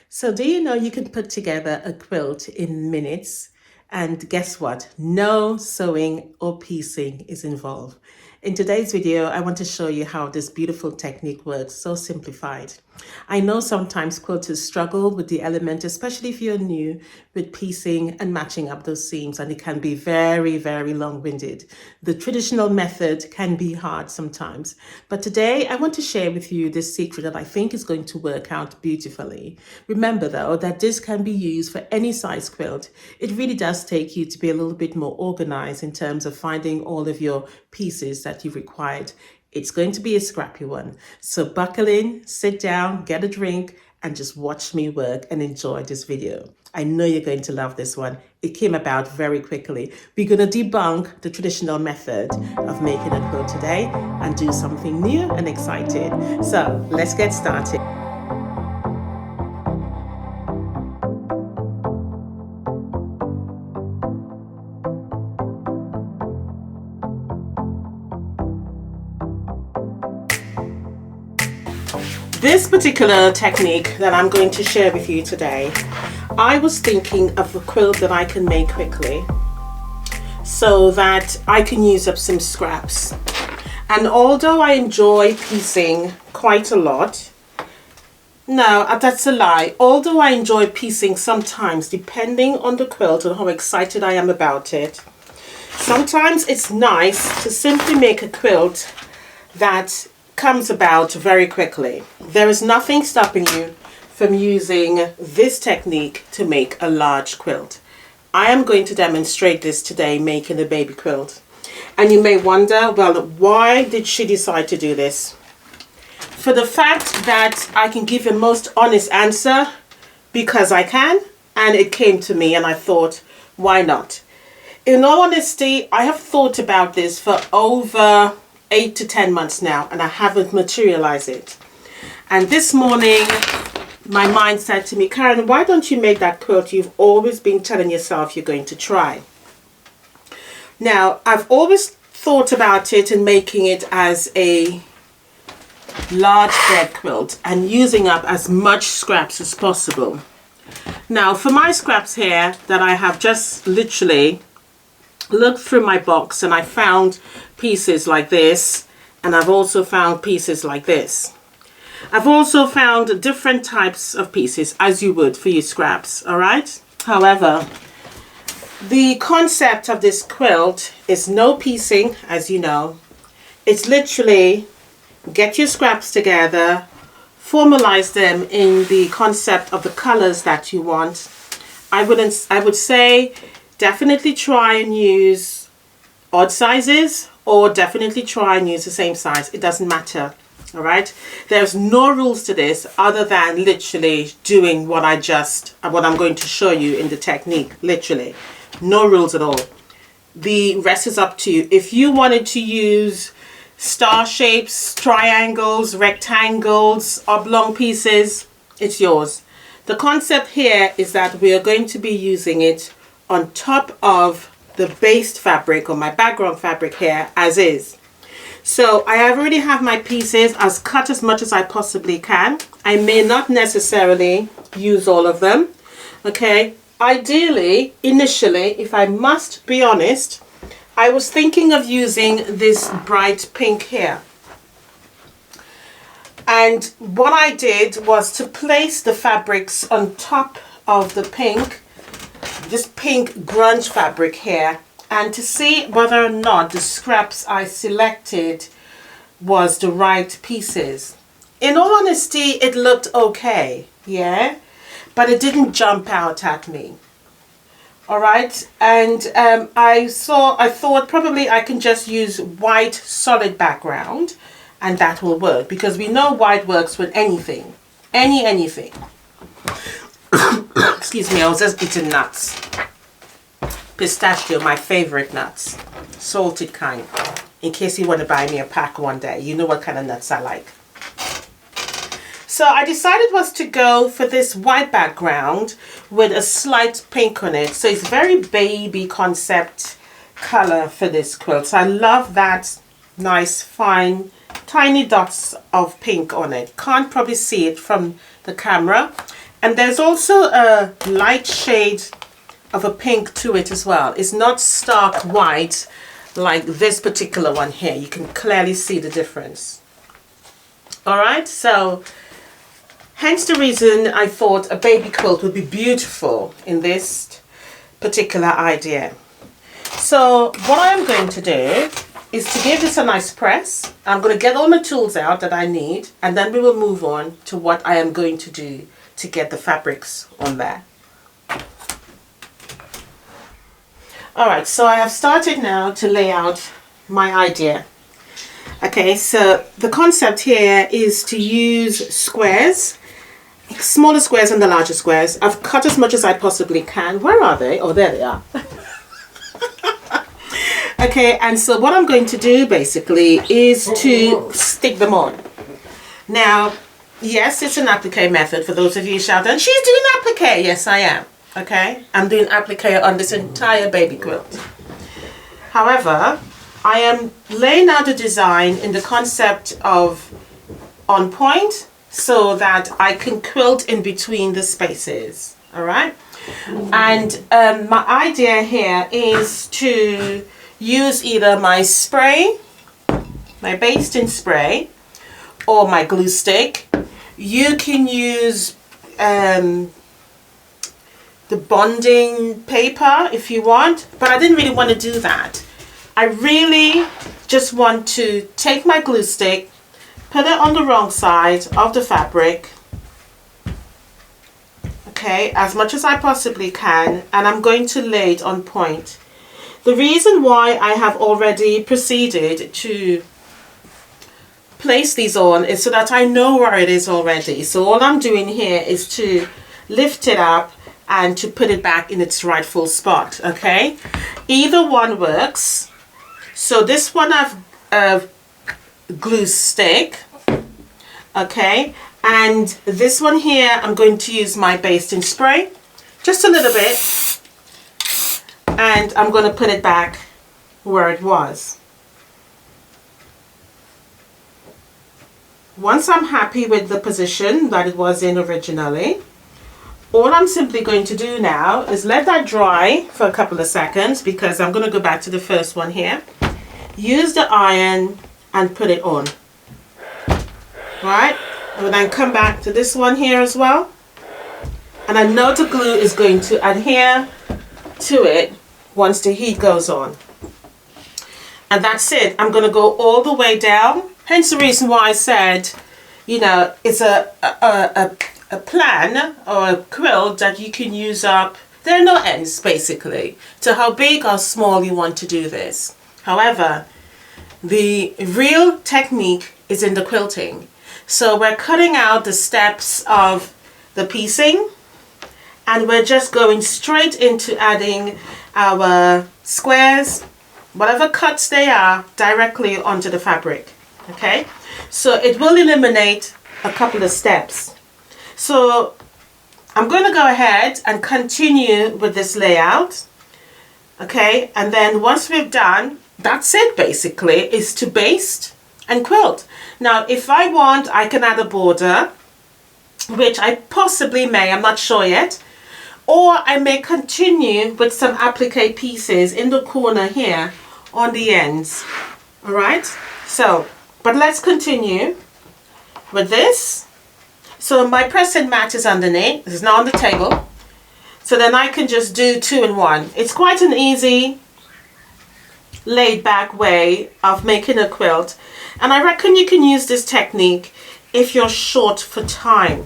So, do you know you can put together a quilt in minutes? And guess what? No sewing or piecing is involved. In today's video, I want to show you how this beautiful technique works, so simplified. I know sometimes quilters struggle with the element, especially if you're new, with piecing and matching up those seams, and it can be very, very long-winded. The traditional method can be hard sometimes, but today I want to share with you this secret that I think is going to work out beautifully. Remember though that this can be used for any size quilt. It really does take you to be a little bit more organized in terms of finding all of your pieces that you required. It's going to be a scrappy one. So buckle in, sit down, get a drink, and just watch me work and enjoy this video. I know you're going to love this one. It came about very quickly. We're going to debunk the traditional method of making a quilt today and do something new and exciting. So let's get started. This particular technique that I'm going to share with you today, I was thinking of a quilt that I can make quickly so that I can use up some scraps. And although I enjoy piecing quite a lot, no, that's a lie. Although I enjoy piecing sometimes, depending on the quilt and how excited I am about it, sometimes it's nice to simply make a quilt that comes about very quickly. There is nothing stopping you from using this technique to make a large quilt. I am going to demonstrate this today, making a baby quilt. And you may wonder, well, why did she decide to do this? For the fact that I can give a most honest answer, because I can, and it came to me and I thought, why not? In all honesty, I have thought about this for over 8 to 10 months now, and I haven't materialized it. And this morning my mind said to me, Karen, why don't you make that quilt you've always been telling yourself you're going to try? Now, I've always thought about it and making it as a large bed quilt and using up as much scraps as possible. Now, for my scraps here that I have just literally looked through my box, and I found pieces like this, and I've also found pieces like this. I've also found different types of pieces, as you would for your scraps, all right? However, the concept of this quilt is no piecing, as you know. It's literally get your scraps together, formalize them in the concept of the colors that you want. I would say definitely try and use odd sizes, or definitely try and use the same size. It doesn't matter. All right, there's no rules to this other than literally doing what I'm going to show you in the technique. Literally no rules at all. The rest is up to you. If you wanted to use star shapes, triangles, rectangles, oblong pieces, it's yours. The concept here is that we are going to be using it on top of the based fabric, or my background fabric here, as is. So I already have my pieces as cut as much as I possibly can. I may not necessarily use all of them. Okay, ideally, initially, if I must be honest, I was thinking of using this bright pink here. And what I did was to place the fabrics on top of the pink, this pink grunge fabric here, and to see whether or not the scraps I selected was the right pieces. In all honesty, it looked okay, yeah, but it didn't jump out at me. All right, and I thought probably I can just use white solid background, and that will work, because we know white works with anything, anything. Excuse me, I was just eating nuts. Pistachio, my favorite nuts, salted kind. In case you want to buy me a pack one day, you know what kind of nuts I like. So I decided was to go for this white background with a slight pink on it. So it's very baby concept color for this quilt. So I love that nice fine tiny dots of pink on it. Can't probably see it from the camera. And there's also a light shade of a pink to it as well. It's not stark white like this particular one here. You can clearly see the difference. All right, so hence the reason I thought a baby quilt would be beautiful in this particular idea. So what I'm going to do is to give this a nice press. I'm going to get all my tools out that I need, and then we will move on to what I am going to do to get the fabrics on there. Alright, so I have started now to lay out my idea. Okay, so the concept here is to use squares, smaller squares and the larger squares. I've cut as much as I possibly can. Where are they? Oh, there they are. Okay, and so what I'm going to do basically is to stick them on. Now, yes, it's an applique method for those of you shouting, she's doing applique. Yes, I am. Okay, I'm doing applique on this entire baby quilt. However, I am laying out the design in the concept of on point so that I can quilt in between the spaces. All right, and my idea here is to use either my spray, my basting spray, or my glue stick. You can use the bonding paper if you want, but I didn't really want to do that. I really just want to take my glue stick, put it on the wrong side of the fabric, okay, as much as I possibly can, and I'm going to lay it on point. The reason why I have already proceeded to place these on is so that I know where it is already. So all I'm doing here is to lift it up and to put it back in its rightful spot. Okay, either one works. So this one I've glue stick, okay, and this one here I'm going to use my basting spray, just a little bit, and I'm going to put it back where it was. Once I'm happy with the position that it was in originally, all I'm simply going to do now is let that dry for a couple of seconds, because I'm going to go back to the first one here. Use the iron and put it on. Right? And then come back to this one here as well. And I know the glue is going to adhere to it once the heat goes on. And that's it. I'm going to go all the way down. Hence the reason why I said, you know, it's a plan or a quilt that you can use up. There are no ends basically to how big or small you want to do this. However, the real technique is in the quilting. So we're cutting out the steps of the piecing, and we're just going straight into adding our squares, whatever cuts they are, directly onto the fabric. Okay, so it will eliminate a couple of steps. So I'm going to go ahead and continue with this layout. Okay, and then once we've done, that's it basically, is to baste and quilt. Now if I want, I can add a border, which I possibly may, I'm not sure yet, or I may continue with some applique pieces in the corner here on the ends. All right, so but let's continue with this. So my pressing mat is underneath, this is now on the table, so then I can just do 2 in 1. It's quite an easy laid back way of making a quilt, and I reckon you can use this technique if you're short for time.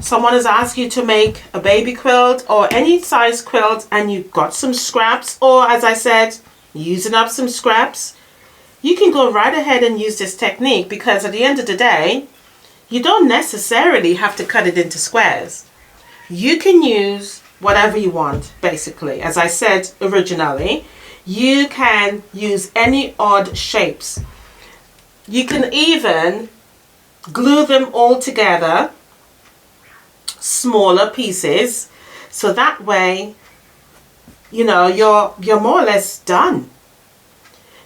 Someone has asked you to make a baby quilt or any size quilt and you've got some scraps, or as I said, using up some scraps, you can go right ahead and use this technique, because at the end of the day, you don't necessarily have to cut it into squares. You can use whatever you want, basically. As I said originally, you can use any odd shapes. You can even glue them all together, smaller pieces, so that way, you know, you're more or less done.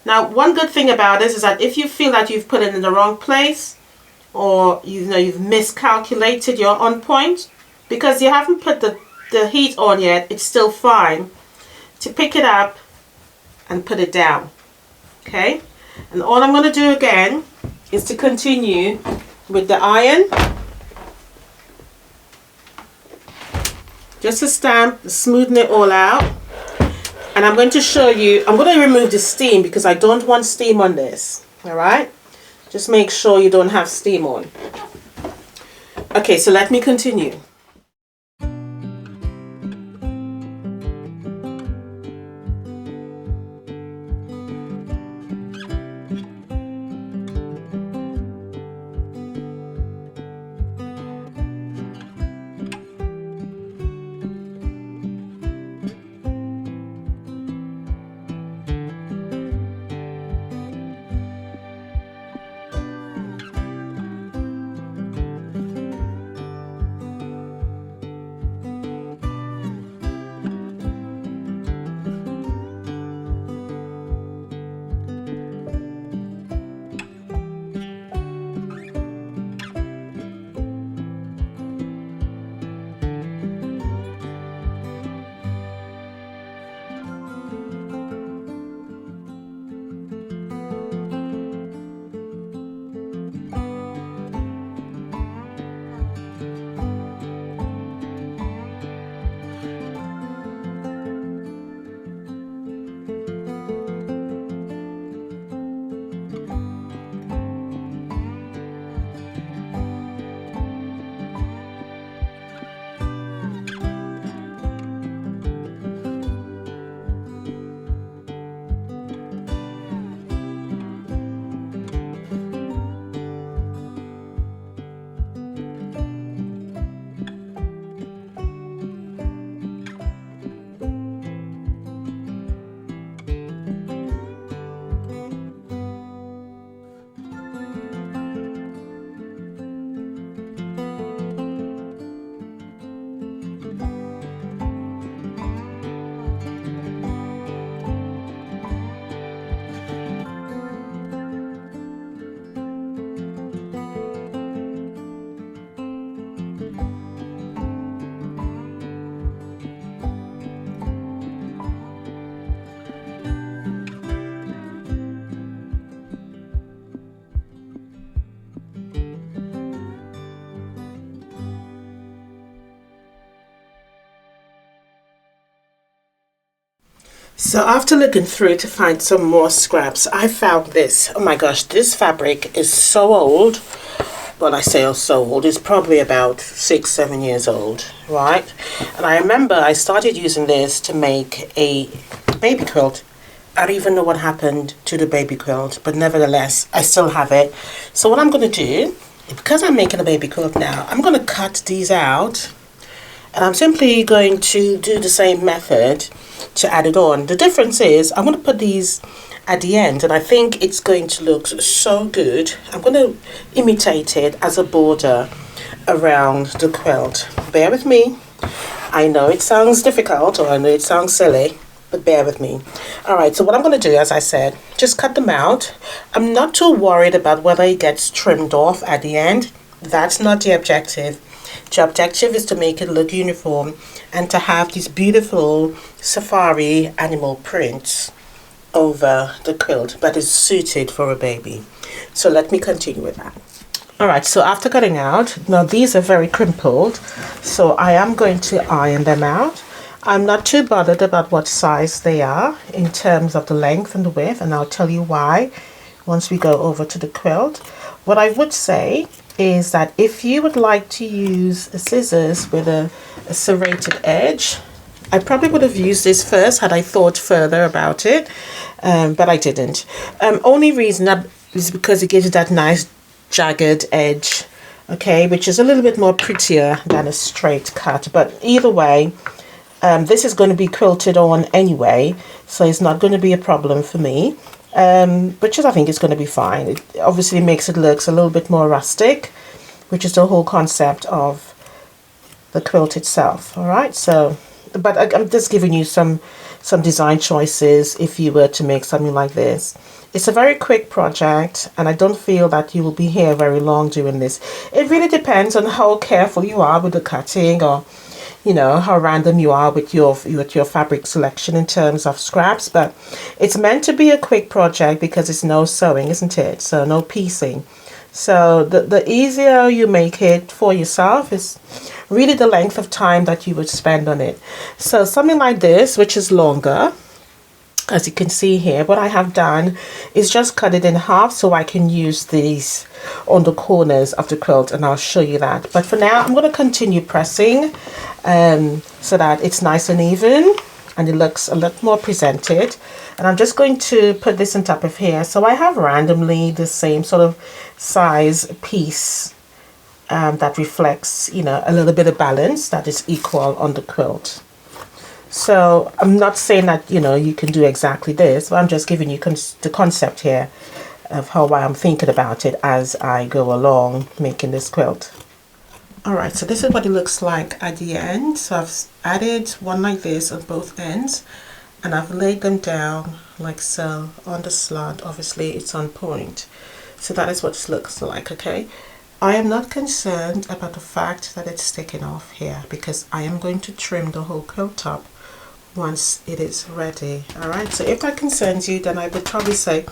Now, one good thing about this is that if you feel that you've put it in the wrong place, or you know you've miscalculated your on point, because you haven't put the heat on yet, it's still fine to pick it up and put it down. Okay, and all I'm going to do again is to continue with the iron, just to stamp, smoothen it all out. And I'm going to show you, I'm going to remove the steam because I don't want steam on this. All right, just make sure you don't have steam on. Okay, so let me continue. So after looking through to find some more scraps, I found this. Oh my gosh, this fabric is so old. Well, I say so old, it's probably about 6-7 years old, right? And I remember I started using this to make a baby quilt. I don't even know what happened to the baby quilt, but nevertheless, I still have it. So what I'm going to do, because I'm making a baby quilt now, I'm going to cut these out. And I'm simply going to do the same method to add it on. The difference is I'm going to put these at the end, and I think it's going to look so good. I'm going to imitate it as a border around the quilt. Bear with me. I know it sounds difficult, or I know it sounds silly, but bear with me. All right, so what I'm going to do, as I said, just cut them out. I'm not too worried about whether it gets trimmed off at the end. That's not the objective. The objective is to make it look uniform and to have these beautiful safari animal prints over the quilt that is suited for a baby. So let me continue with that. Alright, so after cutting out, now these are very crimpled, so I am going to iron them out. I'm not too bothered about what size they are in terms of the length and the width, and I'll tell you why once we go over to the quilt. What I would say is that if you would like to use scissors with a serrated edge, I probably would have used this first had I thought further about it, but I didn't. Only reason that is because it gives you that nice jagged edge, okay, which is a little bit more prettier than a straight cut. But either way, this is going to be quilted on anyway, so it's not going to be a problem for me. But I think it's going to be fine. It obviously makes it look a little bit more rustic, which is the whole concept of the quilt itself. All right, so but I'm just giving you some design choices if you were to make something like this. It's a very quick project, and I don't feel that you will be here very long doing this. It really depends on how careful you are with the cutting, or how random you are with your fabric selection in terms of scraps. But it's meant to be a quick project because it's no sewing, isn't it? So no piecing. So the easier you make it for yourself is really the length of time that you would spend on it. So something like this, which is longer, as you can see here, what I have done is just cut it in half so I can use these on the corners of the quilt, and I'll show you that. But for now, I'm going to continue pressing so that it's nice and even and it looks a lot more presented. And I'm just going to put this on top of here. So I have randomly the same sort of size piece that reflects, a little bit of balance that is equal on the quilt. So I'm not saying that, you can do exactly this, but I'm just giving you the concept here of how I'm thinking about it as I go along making this quilt. Alright, so this is what it looks like at the end. So I've added one like this on both ends, and I've laid them down like so on the slant. Obviously it's on point. So that is what it looks like, okay? I am not concerned about the fact that it's sticking off here, because I am going to trim the whole quilt top once it is ready. All right, so if that concerns you, then I would probably say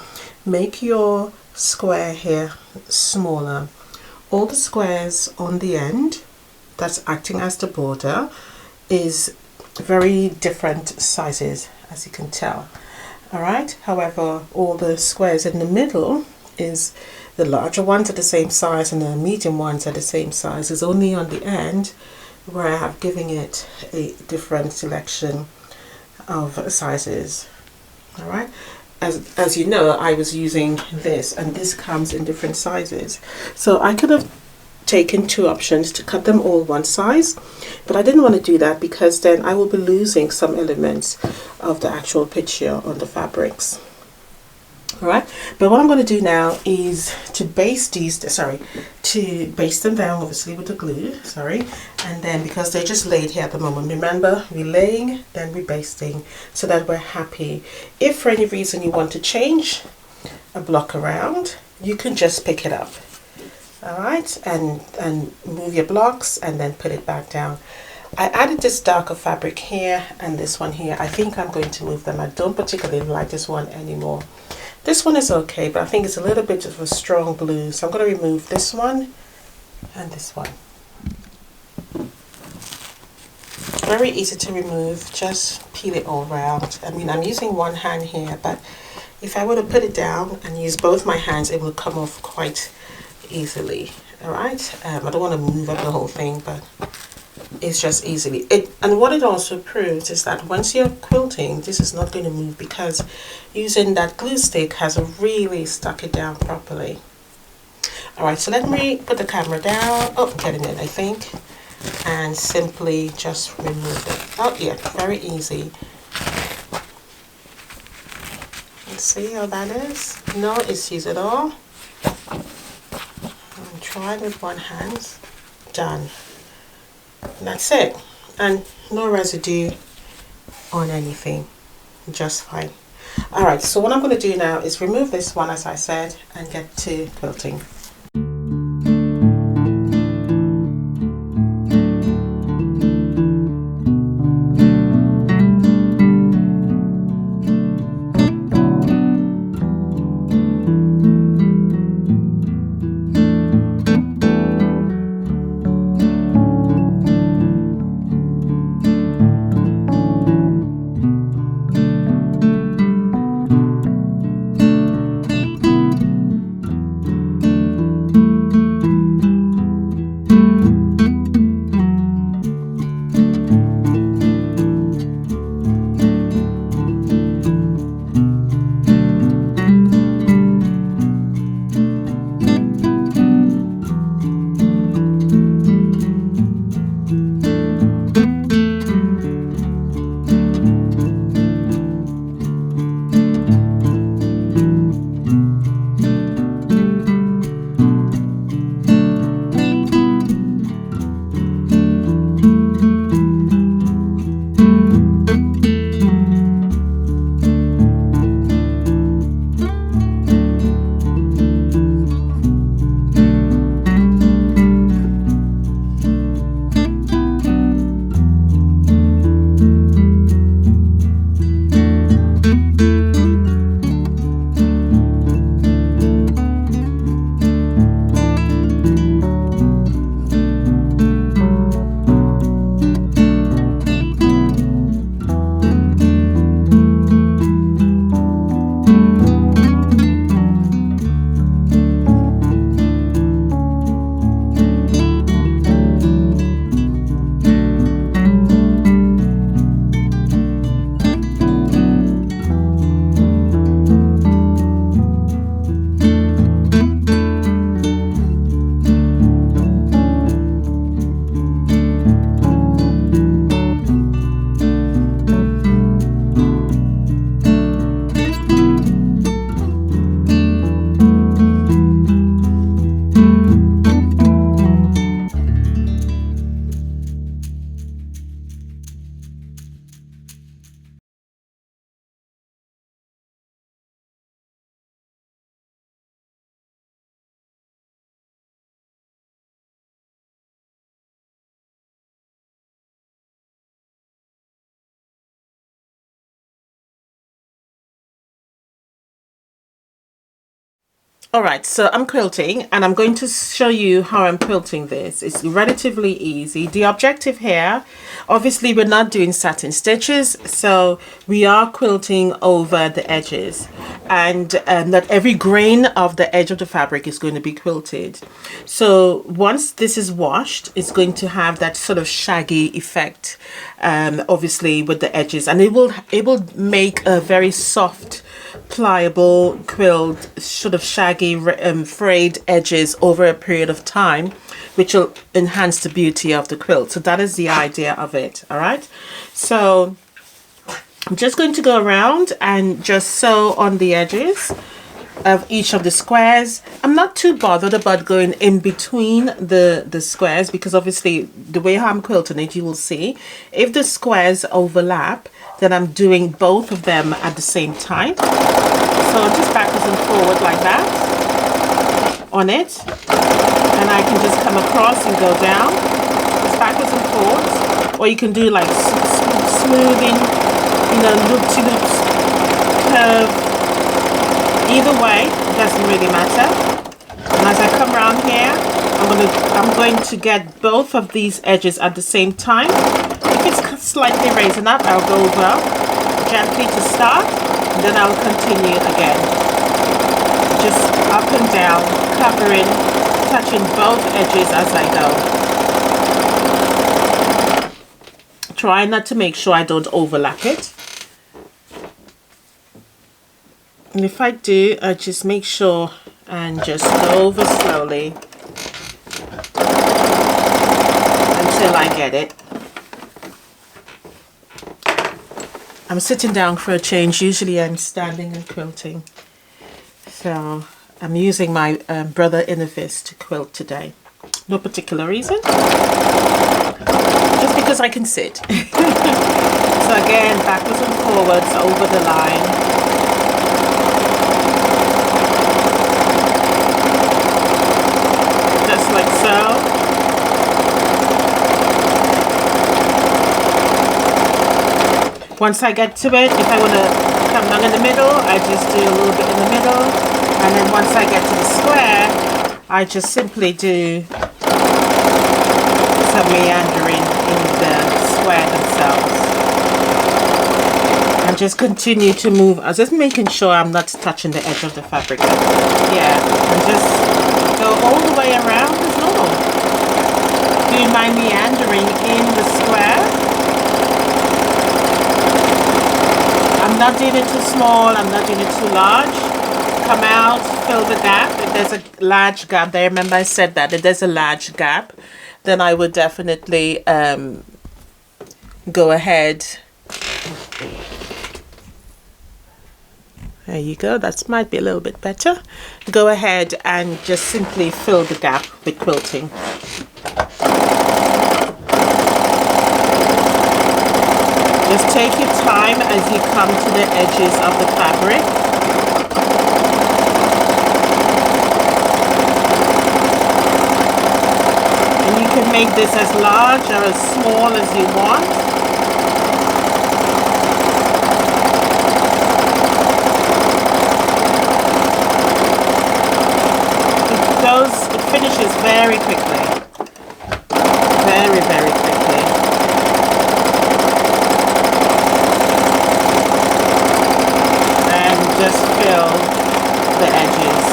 make your square here smaller. All the squares on the end that's acting as the border is very different sizes, as you can tell. All right, however, all the squares in the middle is the larger ones are the same size and the medium ones are the same size. It's only on the end where I have given it a different selection of sizes. All right, as you know, I was using this, and this comes in different sizes, so I could have taken two options to cut them all one size, but I didn't want to do that because then I will be losing some elements of the actual picture on the fabrics. All right, but what I'm going to do now is to baste them down, obviously with the glue, and then because they're just laid here at the moment, remember, we're laying, then we're basting, so that we're happy. If for any reason you want to change a block around, you can just pick it up, all right, and move your blocks and then put it back down. I added this darker fabric here and this one here. I think I'm going to move them. I don't particularly like this one anymore. This one is okay, but I think it's a little bit of a strong blue, so I'm going to remove this one and this one. Very easy to remove, just peel it all around. I mean, I'm using one hand here, but if I were to put it down and use both my hands, it will come off quite easily. All right, I don't want to move up the whole thing, but it's just easily. And what it also proves is that once you're quilting, this is not going to move because using that glue stick has really stuck it down properly. All right, so let me put the camera down. Oh, getting it, I think. And simply just remove it. Oh yeah, very easy. Let's see how that is. No issues at all. I'm trying with one hand. Done. And that's it, and no residue on anything, just fine. All right, so what I'm going to do now is remove this one, as I said, and get to quilting. Alright, so I'm quilting and I'm going to show you how I'm quilting this. It's relatively easy. The objective here, obviously we're not doing satin stitches, so we are quilting over the edges, and not every grain of the edge of the fabric is going to be quilted. So once this is washed, it's going to have that sort of shaggy effect, obviously with the edges, and it will make a very soft, pliable quilt, sort of shaggy frayed edges over a period of time, which will enhance the beauty of the quilt. So that is the idea of it. All right, so I'm just going to go around and just sew on the edges of each of the squares. I'm not too bothered about going in between the squares, because obviously the way I'm quilting it, you will see if the squares overlap, then I'm doing both of them at the same time. So just backwards and forward like that on it, and I can just come across and go down, just backwards and forwards, or you can do like smoothing, you know, loop-to-loops, curve. Either way, it doesn't really matter. And as I come around here, I'm going to get both of these edges at the same time. If it's slightly raising up, I'll go over gently to start, and then I'll continue again. Just up and down, covering, touching both edges as I go. Try not to make sure I don't overlap it. And if I do, I just make sure and just go over slowly until I get it. I'm sitting down for a change. Usually I'm standing and quilting. So I'm using my brother Innovis to quilt today. No particular reason, just because I can sit. So again, backwards and forwards over the line. Just like so. Once I get to it, if I want to come down in the middle, I just do a little bit in the middle, and then once I get to the square, I just simply do some meandering in the square themselves, and just continue to move. I'm just making sure I'm not touching the edge of the fabric. Yeah, and just go all the way around as normal. Do my meandering in the square. I'm not doing it too small, I'm not doing it too large. Come out, fill the gap. If there's a large gap there, remember I said that, if there's a large gap, then I would definitely go ahead. There you go, that might be a little bit better. Go ahead and just simply fill the gap with quilting. Just take your time as you come to the edges of the fabric. And you can make this as large or as small as you want. It finishes very quickly. Very, very quickly. Just fill the edges.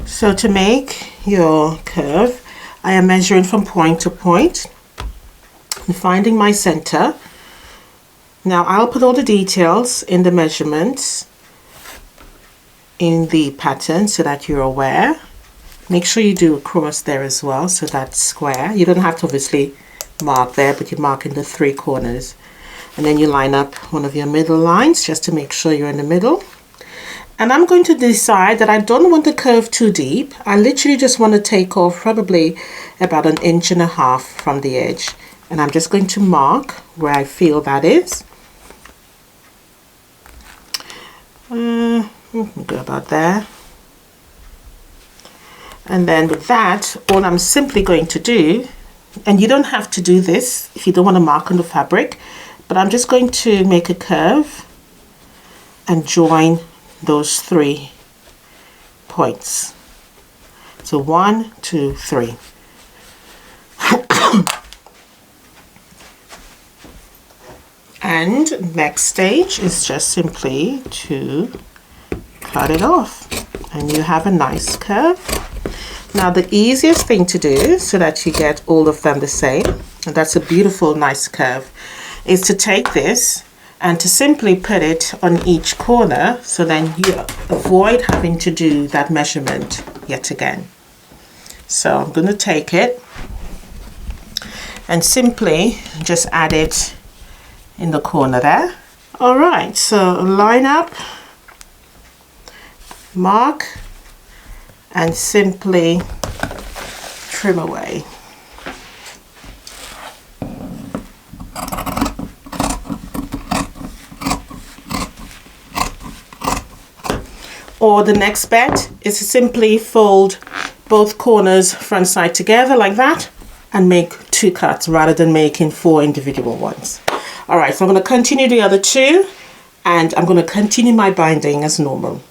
So to make your curve, I am measuring from point to point and finding my center. Now I'll put all the details in the measurements in the pattern so that you're aware. Make sure you do a cross there as well, so that's square. You don't have to obviously mark there, but you mark in the 3 corners. And then you line up one of your middle lines just to make sure you're in the middle. And I'm going to decide that I don't want the curve too deep. I literally just want to take off probably about 1.5 inches from the edge. And I'm just going to mark where I feel that is. Go about there. And then with that, all I'm simply going to do, and you don't have to do this if you don't want to mark on the fabric, but I'm just going to make a curve and join those 3 points. So 1, 2, 3. And next stage is just simply to cut it off, and you have a nice curve. Now the easiest thing to do so that you get all of them the same, and that's a beautiful nice curve, is to take this and to simply put it on each corner, so then you avoid having to do that measurement yet again. So I'm going to take it and simply just add it in the corner there. All right, so line up, mark, and simply trim away. Or the next bet is to simply fold both corners front side together like that and make 2 cuts rather than making 4 individual ones. All right, so I'm going to continue the other 2 and I'm going to continue my binding as normal.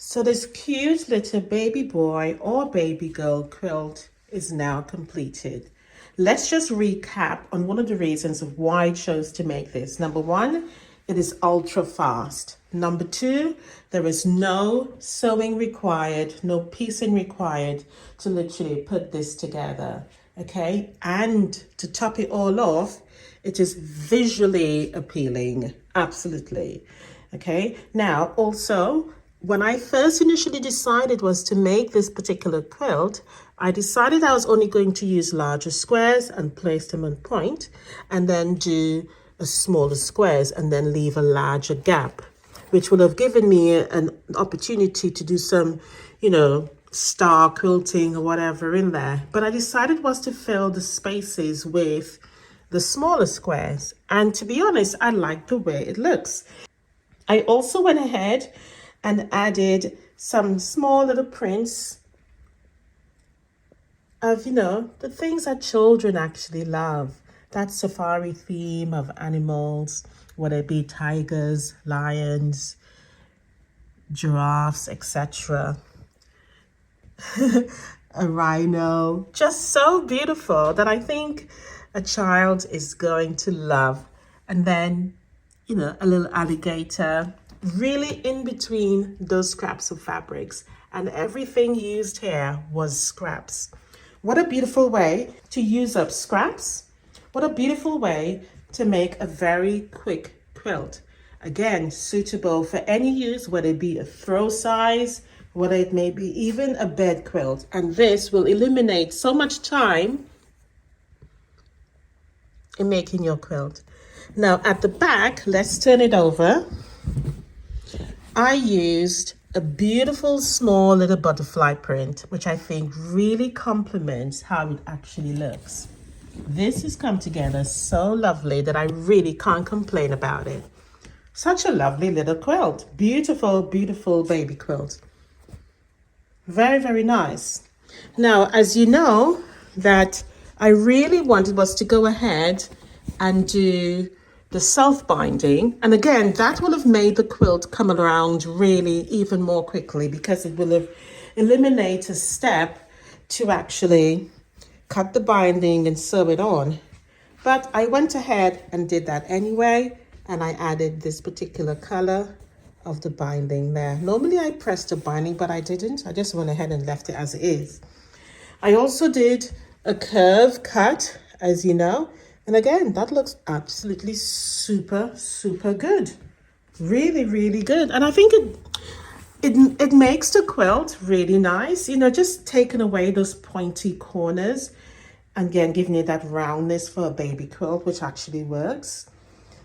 So this cute little baby boy or baby girl quilt is now completed. Let's just recap on one of the reasons of why I chose to make this. Number 1, it is ultra fast. Number two, there is no sewing required, no piecing required to literally put this together. Okay, and to top it all off, it is visually appealing. Absolutely. Okay, now also, when I first initially decided was to make this particular quilt, I decided I was only going to use larger squares and place them on point, and then do a smaller squares and then leave a larger gap, which would have given me an opportunity to do some, star quilting or whatever in there. But I decided was to fill the spaces with the smaller squares. And to be honest, I like the way it looks. I also went ahead and added some small little prints of, the things that children actually love. That safari theme of animals, whether it be tigers, lions, giraffes, etc. A rhino, just so beautiful that I think a child is going to love. And then, a little alligator, really in between those scraps of fabrics. And everything used here was scraps. What a beautiful way to use up scraps. What a beautiful way to make a very quick quilt. Again, suitable for any use, whether it be a throw size, whether it may be even a bed quilt. And this will eliminate so much time in making your quilt. Now at the back, let's turn it over. I used a beautiful small little butterfly print, which I think really complements how it actually looks. This has come together so lovely that I really can't complain about it. Such a lovely little quilt. Beautiful, beautiful baby quilt. Very, very nice. Now, as you know, that I really wanted was to go ahead and do the self-binding. And again, that will have made the quilt come around really even more quickly, because it will have eliminated a step to actually cut the binding and sew it on. But I went ahead and did that anyway, and I added this particular color of the binding there. Normally I pressed the binding, but I didn't. I just went ahead and left it as it is. I also did a curve cut, as you know, and again, that looks absolutely super, super good. Really, really good. And I think it makes the quilt really nice, just taking away those pointy corners and again, giving it that roundness for a baby quilt, which actually works.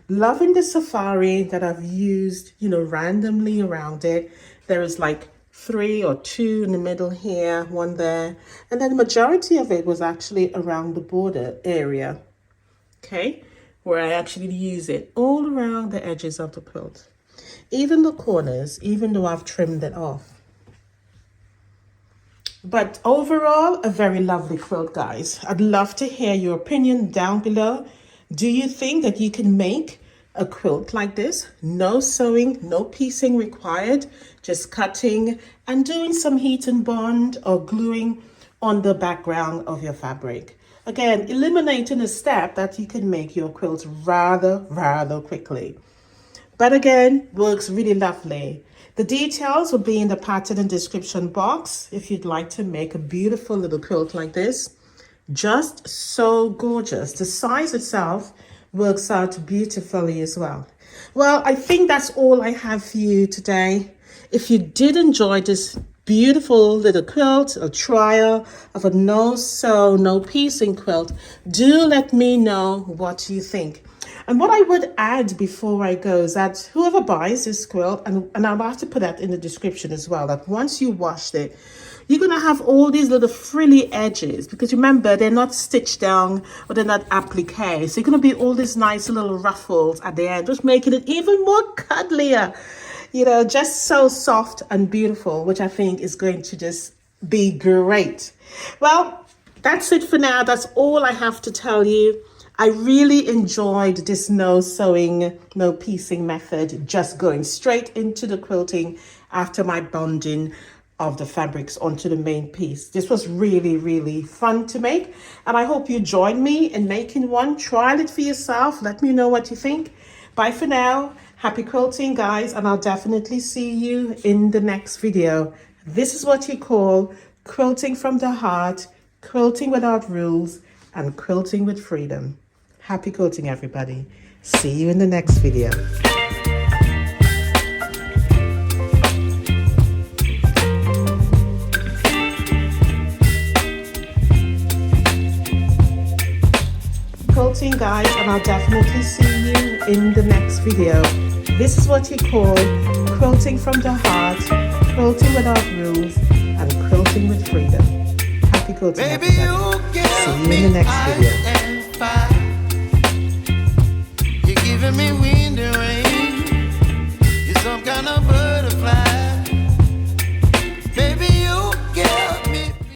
Loving the safari that I've used, randomly around it. There is like 3 or 2 in the middle here, 1 there. And then the majority of it was actually around the border area, okay, where I actually use it all around the edges of the quilt. Even the corners, even though I've trimmed it off. But overall, a very lovely quilt, guys. I'd love to hear your opinion down below. Do you think that you can make a quilt like this? No sewing, no piecing required, just cutting and doing some heat and bond or gluing on the background of your fabric. Again, eliminating a step that you can make your quilt rather quickly. But again, works really lovely. The details will be in the pattern and description box if you'd like to make a beautiful little quilt like this. Just so gorgeous. The size itself works out beautifully as well. Well, I think that's all I have for you today. If you did enjoy this beautiful little quilt, a trial of a no sew, no piecing quilt, do let me know what you think. And what I would add before I go is that whoever buys this quilt, and I'll have to put that in the description as well, that once you washed it, you're going to have all these little frilly edges, because remember, they're not stitched down or they're not applique. So you're going to be all these nice little ruffles at the end, just making it even more cuddlier, just so soft and beautiful, which I think is going to just be great. Well, that's it for now. That's all I have to tell you. I really enjoyed this no sewing, no piecing method, just going straight into the quilting after my bonding of the fabrics onto the main piece. This was really, really fun to make, and I hope you join me in making one. Trial it for yourself. Let me know what you think. Bye for now. Happy quilting, guys, and I'll definitely see you in the next video. This is what you call quilting from the heart, quilting without rules, and quilting with freedom. Happy quilting, everybody. See you in the next video. Quilting, guys, and I'll definitely see you in the next video. This is what you call quilting from the heart, quilting without rules, and quilting with freedom. Happy quilting, everybody. See you in the next video. You're giving me wind and rain. You're some kind of butterfly.